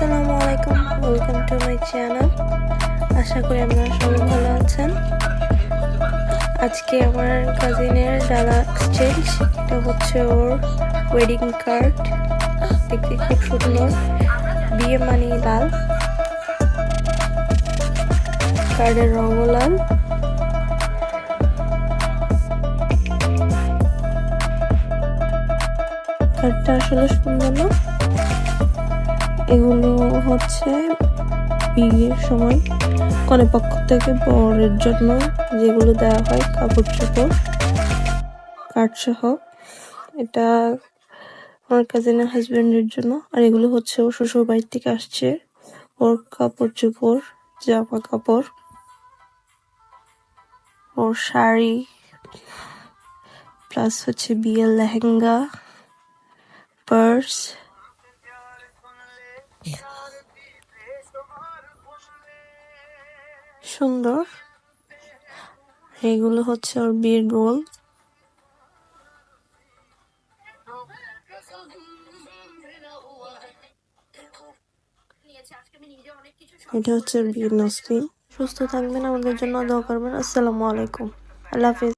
আসসালামু আলাইকুম, welcome to my channel. আশা করি আপনারা সবাই ভালো আছেন। আজকে আমার কাজিনের ডালা এক্সচেঞ্জ, এটা হচ্ছে ওর ওয়েডিং কার্ড। দেখতে খুব সুন্দর, বিয়ে মানি লাল, কার্ডের রঙও লাল। কার্ডটা আসলে সুন্দর না? এগুলো হচ্ছে বিয়ের সময় কনে পক্ষ থেকে বরের জন্য যেগুলো দেওয়া হয়, কাপড় চোপড়, কার্ড সহ। এটা আমার কাজিনের হাজবেন্ডের জন্য। আর এগুলো হচ্ছে ওর শ্বশুর বাড়ি থেকে আসছে, ওর কাপড় চোপড়, জামা কাপড়, ওর শাড়ি, প্লাস হচ্ছে বিয়ের লেহেঙ্গা, পার্স। সুন্দর। এগুলো হচ্ছে ওর বিয়ের রোল। এটা হচ্ছে ওর বিয়ের নসপিন। সুস্থ থাকবেন, আমাদের জন্য দোয়া করবেন। আসসালামু আলাইকুম, আল্লাহ হাফিজ।